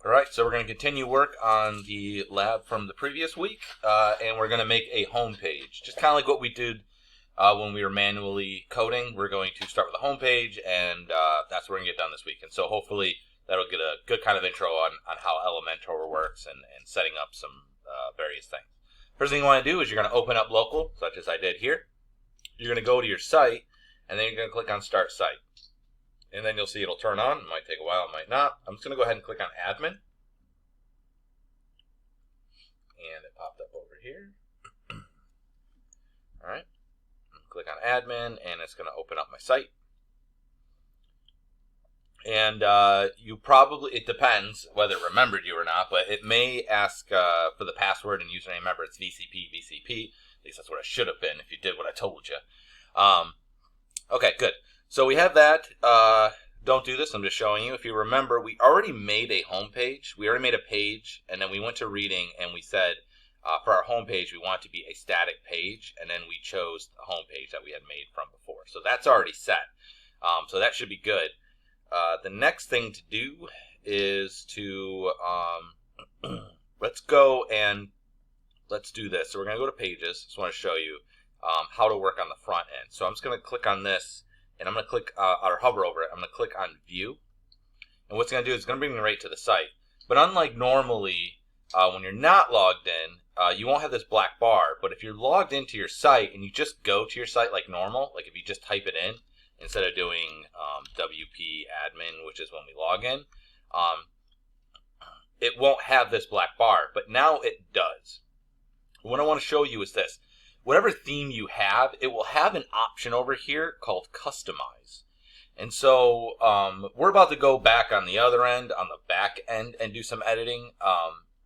All right, so we're going to continue work on the lab from the previous week, and we're going to make a home page. Just kind of like what we did when we were manually coding. We're going to start with a home page, and that's what we're going to get done this week. And so hopefully that'll get a good kind of intro on how Elementor works and setting up some various things. First thing you want to do is you're going to open up local, such as I did here. You're going to go to your site, and then you're going to click on Start Site. And then you'll see it'll turn on. It might take a while, it might not. I'm just going to go ahead and click on Admin. And it popped up over here. All right. Click on Admin, and it's going to open up my site. And you probably, it depends whether it remembered you or not, but it may ask for the password and username. Remember, it's VCP. At least that's what it should have been if you did what I told you. Okay, good. So we have that. Don't do this. I'm just showing you. If you remember, we already made a home page. We already made a page, and then we went to reading, and we said for our home page, we want it to be a static page, and then we chose the home page that we had made from before. So that's already set. So that should be good. The next thing to do is to let's go and let's do this. So we're going to go to Pages. Just want to show you how to work on the front end. So I'm just going to click on this. And I'm going to click, or hover over it. I'm going to click on View. And what's going to do is it's going to bring me right to the site. But unlike normally, when you're not logged in, you won't have this black bar. But if you're logged into your site and you just go to your site like normal, like if you just type it in, instead of doing WP admin, which is when we log in, it won't have this black bar. But now it does. What I want to show you is this. Whatever theme you have, it will have an option over here called Customize. And so we're about to go back on the other end, on the back end, and do some editing.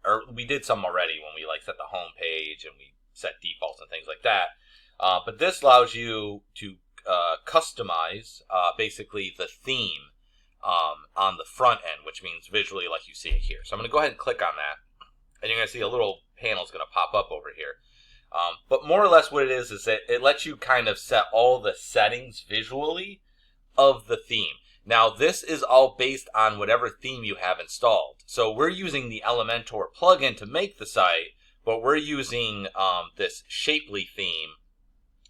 Or we did some already when we set the home page and we set defaults and things like that. But this allows you to customize basically the theme on the front end, which means visually like you see it here. So I'm going to go ahead and click on that. And you're going to see a little panel is going to pop up over here. But more or less what it is that it lets you kind of set all the settings visually of the theme. Now this is all based on whatever theme you have installed. So we're using the Elementor plugin to make the site, but we're using this Shapely theme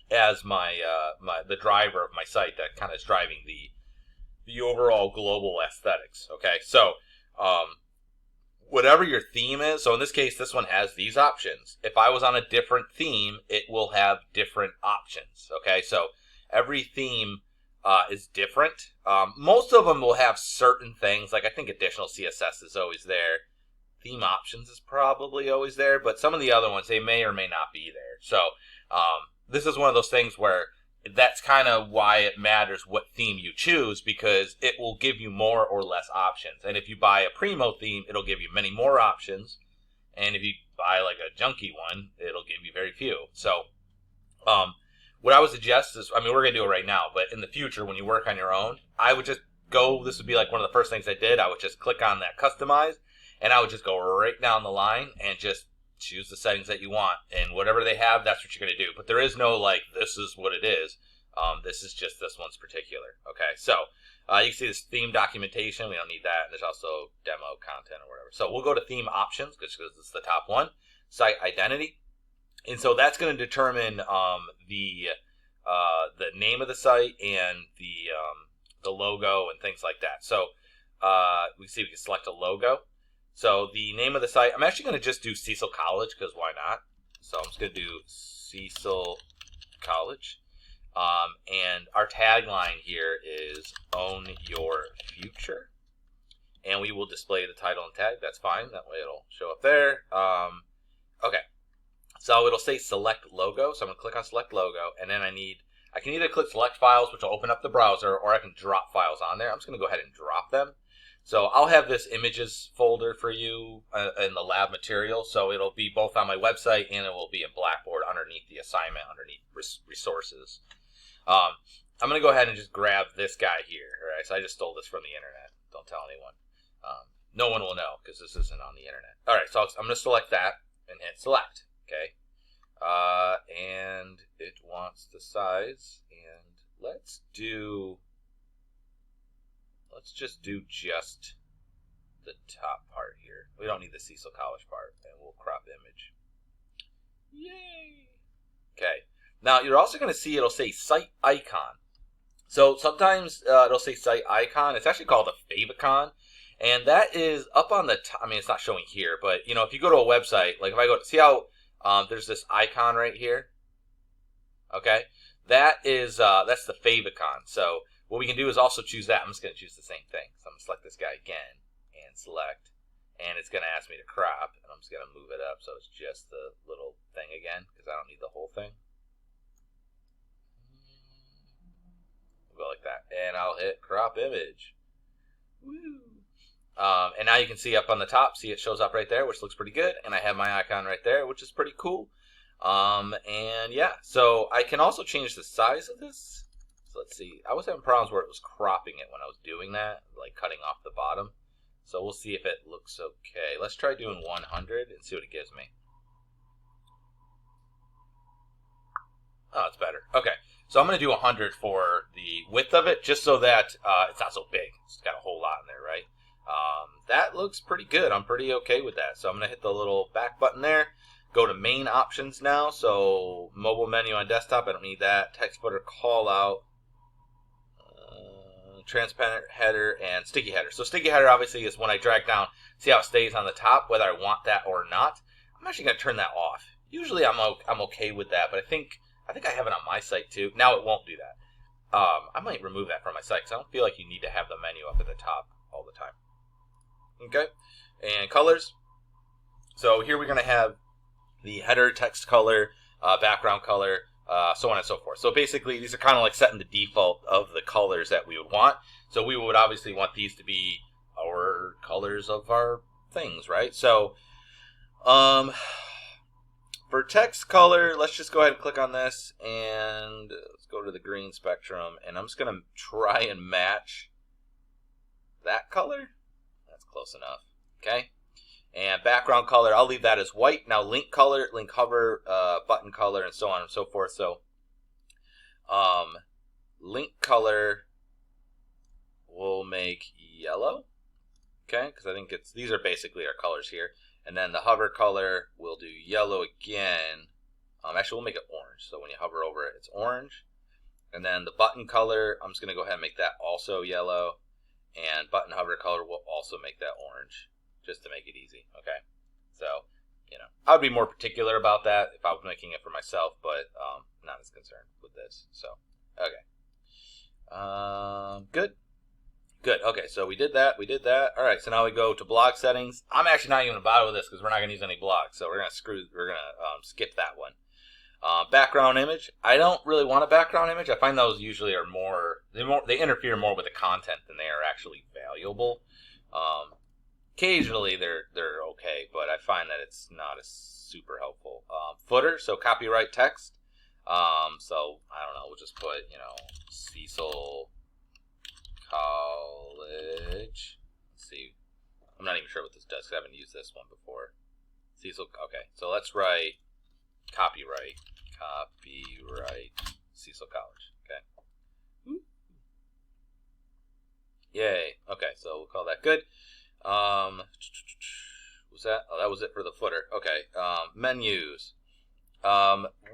as the driver of my site that kind of is driving the overall global aesthetics. Okay, so whatever your theme is, so in this case, this one has these options. If I was on a different theme, it will have different options, okay? So every theme is different. Most of them will have certain things, like I think additional CSS is always there. Theme options is probably always there, but some of the other ones, they may or may not be there. So this is one of those things where that's kind of why it matters what theme you choose, because it will give you more or less options. And if you buy a Primo theme, it'll give you many more options. And if you buy like a junky one, it'll give you very few. So what I would suggest is, we're going to do it right now, but in the future, when you work on your own, I would just go, this would be like one of the first things I did. I would just click on that Customize, and I would just go right down the line and just choose the settings that you want, and whatever they have, that's what you're going to do. But there is no this is what it is. This is just this one's particular. Okay, so you can see this theme documentation. We don't need that. And there's also demo content or whatever. So we'll go to theme options because it's the top one. Site identity, and so that's going to determine the name of the site and the logo and things like that. So we see we can select a logo. So the name of the site, I'm actually going to just do Cecil College, because why not? So I'm just going to do Cecil College. And our tagline here is Own Your Future. And we will display the title and tag. That's fine. That way it'll show up there. Okay. So it'll say Select Logo. So I'm going to click on Select Logo. And then I can either click Select Files, which will open up the browser, or I can drop files on there. I'm just going to go ahead and drop them. So I'll have this images folder for you in the lab material. So it'll be both on my website and it will be in Blackboard underneath the assignment, underneath resources. I'm going to go ahead and just grab this guy here. All right, so I just stole this from the internet. Don't tell anyone. No one will know because this isn't on the internet. All right, so I'm going to select that and hit select. Okay. And it wants the size. And let's just do the top part here. We don't need the Cecil College part, and we'll crop image. Yay! Okay. Now, you're also going to see it'll say site icon. So sometimes it'll say site icon. It's actually called a favicon. And that is up on the top. I mean, it's not showing here, but, you know, if you go to a website, like if I go to, see how there's this icon right here? Okay. That is, that's the favicon. So what we can do is also choose that. I'm just going to choose the same thing. So I'm going to select this guy again and select. And it's going to ask me to crop. And I'm just going to move it up so it's just the little thing again, because I don't need the whole thing. We'll go like that. And I'll hit crop image. Woo! And now you can see up on the top, see it shows up right there, which looks pretty good. And I have my icon right there, which is pretty cool. And yeah, so I can also change the size of this. So let's see. I was having problems where it was cropping it when I was doing that, like cutting off the bottom. So we'll see if it looks okay. Let's try doing 100 and see what it gives me. Oh, it's better. Okay, so I'm going to do 100 for the width of it, just so that it's not so big. It's got a whole lot in there, right? That looks pretty good. I'm pretty okay with that. So I'm going to hit the little back button there. Go to main options now. So mobile menu on desktop, I don't need that. Text footer call out. Transparent header and sticky header. So sticky header obviously is when I drag down, see how it stays on the top, whether I want that or not. I'm actually going to turn that off. Usually I'm okay with that, but I think I have it on my site too. Now it won't do that. I might remove that from my site because I don't feel like you need to have the menu up at the top all the time. Okay, and colors. So here we're going to have the header text color, background color, so on and so forth. So basically, these are kind of like setting the default of the colors that we would want. So we would obviously want these to be our colors of our things, right? So for text color, let's just go ahead and click on this, and let's go to the green spectrum, and I'm just going to try and match that color. That's close enough, okay? And background color, I'll leave that as white. Now link color, link hover, button color, and so on and so forth. So link color will make yellow, okay? Because I think these are basically our colors here. And then the hover color will do yellow again. Actually, we'll make it orange. So when you hover over it, it's orange. And then the button color, I'm just going to go ahead and make that also yellow. And button hover color will also make that orange, just to make it easy, okay? So, you know, I would be more particular about that if I was making it for myself, but not as concerned with this. So, okay. Good. Okay, so we did that. All right, so now we go to blog settings. I'm actually not even going to bother with this because we're not going to use any blogs, so we're going to skip that one. Background image. I don't really want a background image. I find those usually are they interfere more with the content than they are actually valuable. Occasionally they're okay, but I find that it's not as super helpful. Footer, so copyright text. So I don't know, we'll just put, you know, Cecil College. Let's see. I'm not even sure what this does because I haven't used this one before. Cecil, okay, so let's write copyright Cecil College, okay. Yay, okay, so we'll call that good. Was that? Oh, that was it for the footer. Okay. Menus.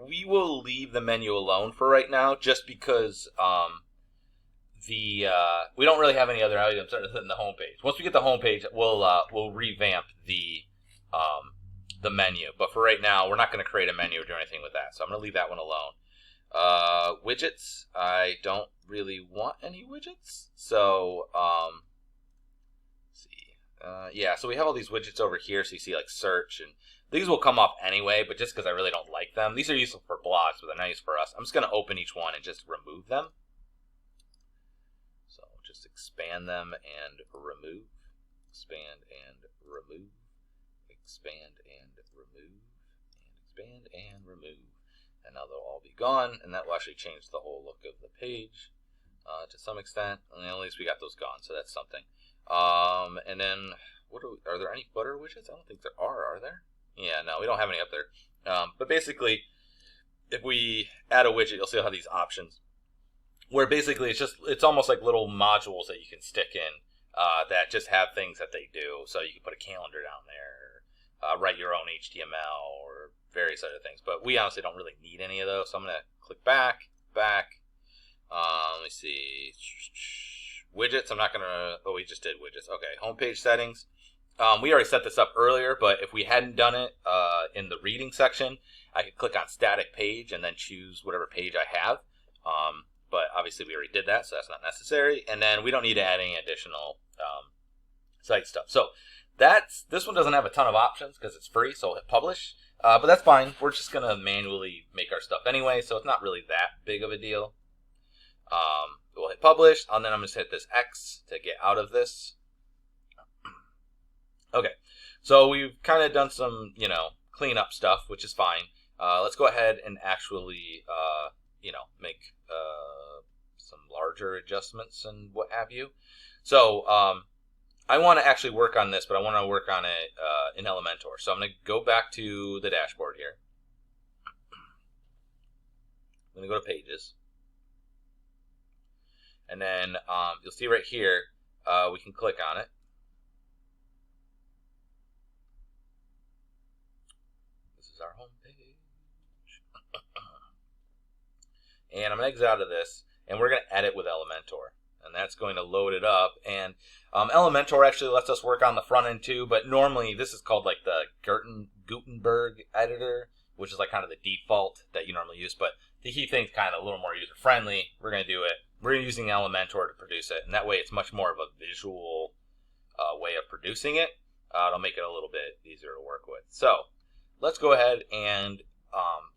We will leave the menu alone for right now, just because we don't really have any other items other than the homepage. Once we get the homepage, we'll revamp the menu. But for right now, we're not going to create a menu or do anything with that. So I'm going to leave that one alone. Widgets. I don't really want any widgets. So yeah, so we have all these widgets over here. So you see like search, and these will come up anyway, but just because I really don't like them. These are useful for blogs, but they're not used for us. I'm just going to open each one and just remove them. So just expand them and remove. Expand and remove. Expand and remove. And expand and remove. And now they'll all be gone, and that will actually change the whole look of the page to some extent. And at least we got those gone, so that's something. And then, are there any footer widgets? I don't think there are there? Yeah, no, we don't have any up there. But basically, if we add a widget, you'll see how these options, where basically it's almost like little modules that you can stick in that just have things that they do. So you can put a calendar down there, write your own HTML or various other things. But we honestly don't really need any of those. So I'm going to click back. Let me see. Widgets. I'm not going to. Oh, we just did widgets. Okay. Homepage settings. We already set this up earlier, but if we hadn't done it in the reading section, I could click on static page and then choose whatever page I have. But obviously we already did that, so that's not necessary. And then we don't need to add any additional site stuff. So this one doesn't have a ton of options because it's free, so I'll hit publish. But that's fine. We're just going to manually make our stuff anyway, so it's not really that big of a deal. We'll hit publish, and then I'm going to hit this X to get out of this. Okay, so we've kind of done some, cleanup stuff, which is fine. Let's go ahead and actually, make some larger adjustments and what have you. So I want to actually work on this, but I want to work on it in Elementor. So I'm going to go back to the dashboard here. I'm going to go to Pages. And then you'll see right here, we can click on it. Our home page. And I'm going to exit out of this, and we're going to edit with Elementor, and that's going to load it up. And Elementor actually lets us work on the front end too, but normally this is called like the Gutenberg editor, which is like kind of the default that you normally use, but he thinks kind of a little more user friendly. We're going to do it. We're using Elementor to produce it, and that way it's much more of a visual way of producing it. It'll make it a little bit easier to work with. So let's go ahead and,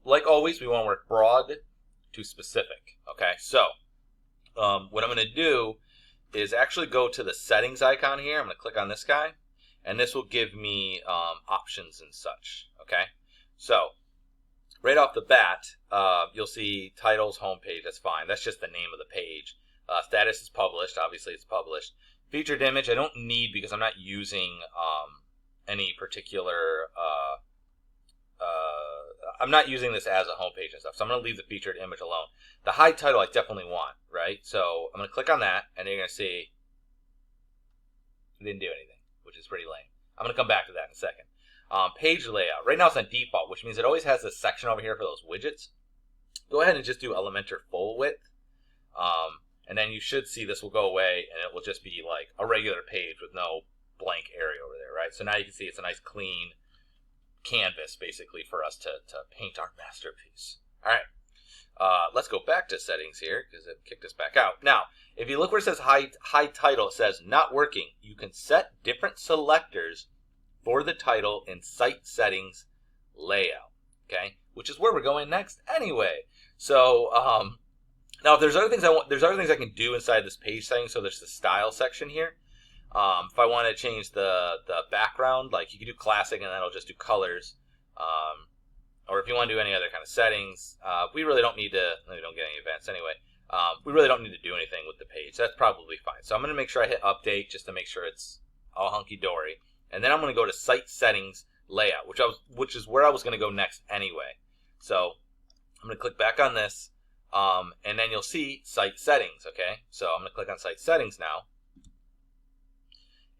like always, we want to work broad to specific. Okay, so what I'm going to do is actually go to the settings icon here. I'm going to click on this guy, and this will give me options and such. Okay, so right off the bat, you'll see titles, homepage. That's fine. That's just the name of the page. Status is published. Obviously, it's published. Featured image, I don't need because I'm not using any particular. I'm not using this as a homepage and stuff, so I'm going to leave the featured image alone. The hide title I definitely want, right? So I'm going to click on that, and you're going to see it didn't do anything, which is pretty lame. I'm going to come back to that in a second. Page layout. Right now it's on default, which means it always has this section over here for those widgets. Go ahead and just do Elementor full width, and then you should see this will go away, and it will just be like a regular page with no blank area over there, right? So now you can see it's a nice clean canvas basically for us to paint our masterpiece. All right, let's go back to settings here because it kicked us back out. Now, if you look where it says hide title, it says not working. You can set different selectors for the title in site settings layout. Okay, which is where we're going next anyway. So now if there's other things I can do inside this page setting. So there's the style section here. If I want to change the background, like you can do classic and then it'll just do colors. Or if you want to do any other kind of settings, we really don't need to, we don't get any events anyway. We really don't need to do anything with the page. That's probably fine. So I'm going to make sure I hit update just to make sure it's all hunky-dory. And then I'm going to go to site settings layout, which is where I was going to go next anyway. So I'm going to click back on this, and then you'll see site settings, okay? So I'm going to click on site settings now.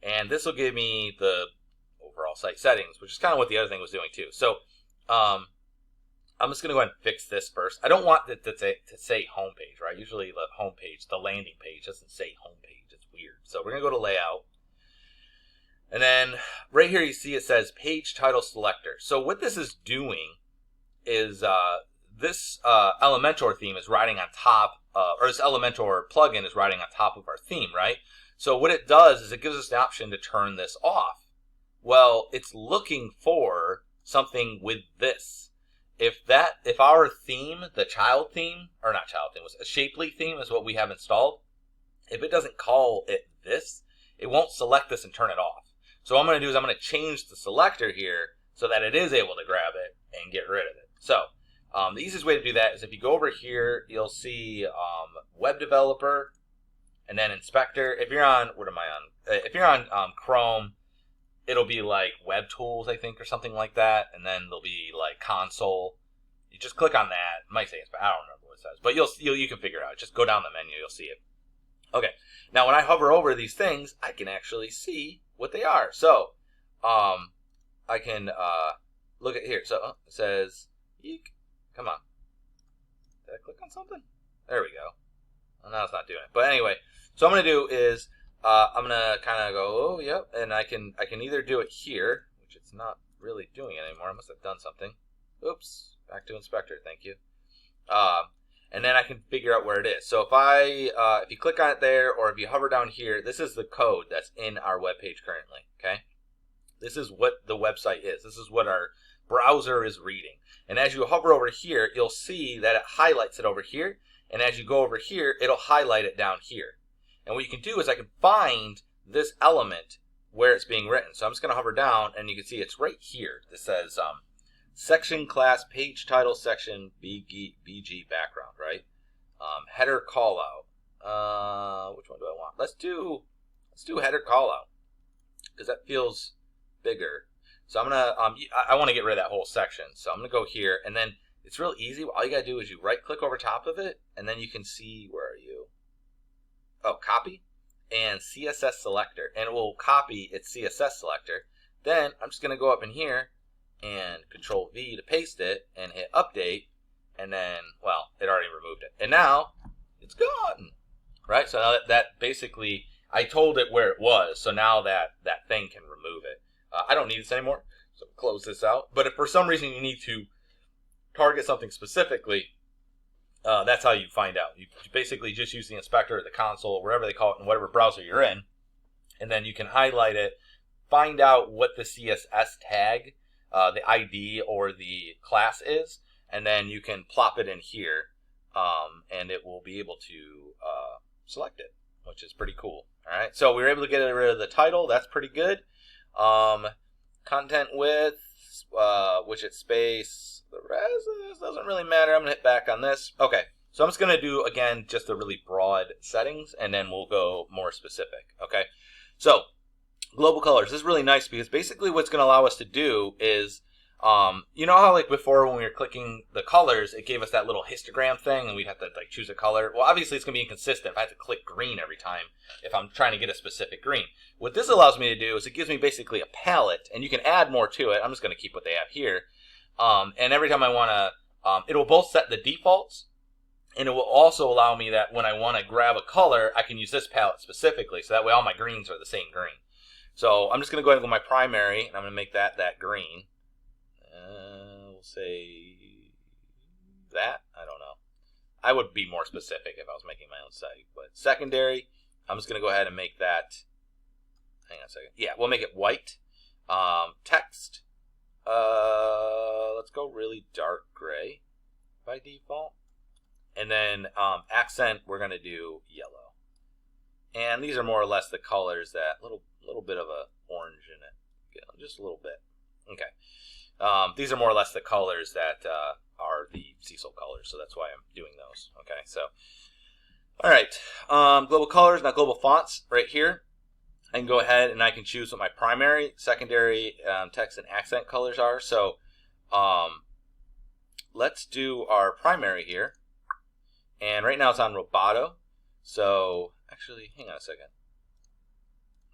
And this will give me the overall site settings, which is kind of what the other thing was doing too. So I'm just going to go ahead and fix this first. I don't want it to say homepage, right? Usually the homepage, the landing page, doesn't say homepage. It's weird. So we're going to go to layout. And then right here you see it says page title selector. So what this is doing is this Elementor theme is riding on top, or this Elementor plugin is riding on top of our theme, right? So what it does is it gives us the option to turn this off. Well, it's looking for something with this. If our theme, the child theme, or not child theme, was a Shapely theme is what we have installed, if it doesn't call it this, it won't select this and turn it off. So what I'm going to do is I'm going to change the selector here so that it is able to grab it and get rid of it. So the easiest way to do that is if you go over here, you'll see web developer and then inspector. If you're on, what am I on? If you're on Chrome, it'll be like web tools, I think, or something like that. And then there'll be like console. You just click on that. It might say it's, but I don't remember what it says. But you can figure it out. Just go down the menu, you'll see it. Okay, now when I hover over these things, I can actually see what they are. So, I can look at here. So it says, eek. Come on. Did I click on something? There we go. Well, now it's not doing it. But anyway, so what I'm going to do is I'm going to kind of go, oh, yep, and I can either do it here, which it's not really doing it anymore. I must have done something. Oops, back to inspector, thank you. And then I can figure out where it is. So if you click on it there, or if you hover down here, this is the code that's in our web page currently, okay? This is what the website is. This is what our browser is reading. And as you hover over here, you'll see that it highlights it over here. And as you go over here, it'll highlight it down here. And what you can do is I can find this element where it's being written. So I'm just going to hover down, and you can see it's right here. This says section class page title section BG background, right? Header callout. Which one do I want? Let's do header callout because that feels bigger. So I'm gonna I want to get rid of that whole section. So I'm gonna go here, and then it's real easy. All you gotta do is you right click over top of it, and then you can see, where are you? Oh, copy and CSS selector, and it will copy its CSS selector. Then I'm just gonna go up in here and Control V to paste it and hit update, and then, well, it already removed it, and now it's gone, right? So now that basically I told it where it was, so now that thing can remove it. I don't need this anymore, so close this out. But if for some reason you need to target something specifically, that's how you find out. You basically just use the inspector or the console, or wherever they call it in whatever browser you're in, and then you can highlight it, find out what the CSS tag, the ID or the class is, and then you can plop it in here, and it will be able to select it, which is pretty cool. All right, so we were able to get rid of the title. That's pretty good. Content width, widget space, the rest of this doesn't really matter. I'm gonna hit back on this. Okay, so I'm just gonna do, again, just the really broad settings, and then we'll go more specific. Okay, so global colors. This is really nice because basically what's gonna allow us to do is, you know how like before when we were clicking the colors, it gave us that little histogram thing, and we'd have to like choose a color. Well, obviously it's gonna be inconsistent if I have to click green every time if I'm trying to get a specific green. What this allows me to do is it gives me basically a palette, and you can add more to it. I'm just gonna keep what they have here. And every time I wanna, it will both set the defaults, and it will also allow me that when I wanna grab a color, I can use this palette specifically, so that way all my greens are the same green. So I'm just gonna go ahead and go my primary, and I'm gonna make that green. We'll say that. I don't know. I would be more specific if I was making my own site. But secondary, I'm just going to go ahead and make that. Hang on a second. Yeah, we'll make it white. Text. Let's go really dark gray by default. And then accent, we're going to do yellow. And these are more or less the colors, that little bit of a orange in it. Yeah, just a little bit. Okay. These are more or less the colors that are the Cecil colors, so that's why I'm doing those. Okay, so, all right, global colors, now global fonts right here. I can go ahead and I can choose what my primary, secondary, text, and accent colors are. So let's do our primary here. And right now it's on Roboto. So actually, hang on a second.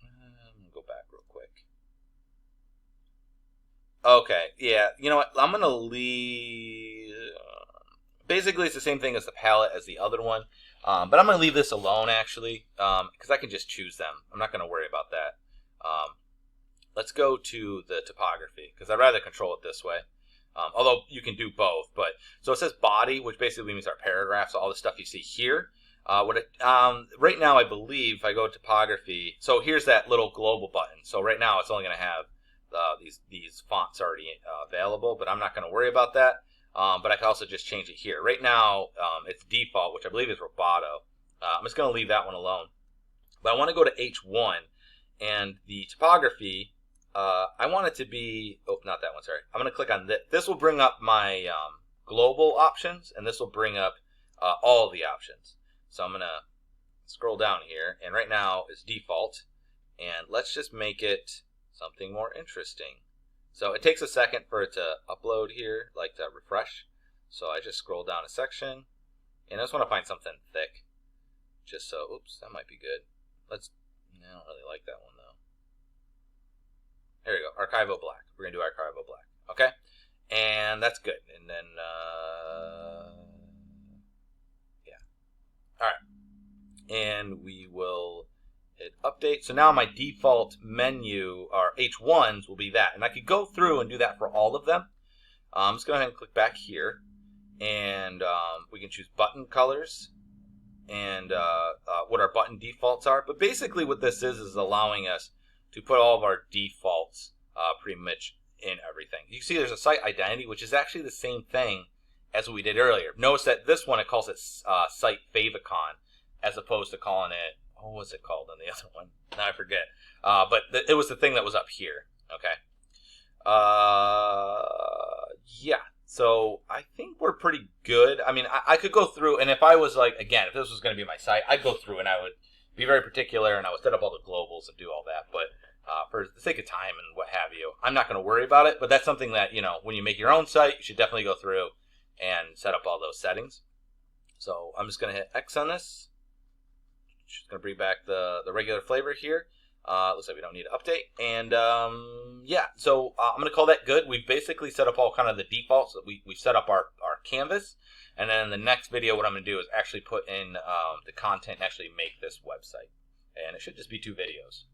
I'm going to go back real quick. Okay, yeah, you know what, I'm going to leave, basically it's the same thing as the palette as the other one, but I'm going to leave this alone actually, because I can just choose them. I'm not going to worry about that. Let's go to the typography, because I'd rather control it this way, although you can do both. But so it says body, which basically means our paragraphs, all the stuff you see here. Right now I believe if I go to typography, so here's that little global button, so right now it's only going to have these fonts already available, but I'm not going to worry about that. But I can also just change it here. Right now, it's default, which I believe is Roboto. I'm just going to leave that one alone. But I want to go to H1, and the typography, I want it to be, oh, not that one, sorry. I'm going to click on this. This will bring up my global options, and this will bring up all the options. So I'm going to scroll down here, and right now it's default. And let's just make it something more interesting. So it takes a second for it to upload here, like to refresh. So I just scroll down a section, and I just want to find something thick. Just so, oops, that might be good. I don't really like that one though. There you go, Archivo Black. We're gonna do Archivo Black, okay? And that's good. And then, yeah. All right. And we will hit update. So now my default menu, or H1s, will be that. And I could go through and do that for all of them. Let's go ahead and click back here. And we can choose button colors and what our button defaults are. But basically what this is allowing us to put all of our defaults pretty much in everything. You see there's a site identity, which is actually the same thing as what we did earlier. Notice that this one, it calls it site favicon, as opposed to calling it, what was it called on the other one? Now I forget. But it was the thing that was up here. Okay. Yeah. So I think we're pretty good. I mean, I could go through, and if I was like, again, if this was going to be my site, I'd go through and I would be very particular, and I would set up all the globals and do all that. But for the sake of time and what have you, I'm not going to worry about it. But that's something that, when you make your own site, you should definitely go through and set up all those settings. So I'm just going to hit X on this. Just going to bring back the regular flavor here. Looks like we don't need to update. And yeah, so I'm going to call that good. We've basically set up all kind of the defaults. We've set up our canvas. And then in the next video, what I'm going to do is actually put in the content and actually make this website. And it should just be 2 videos.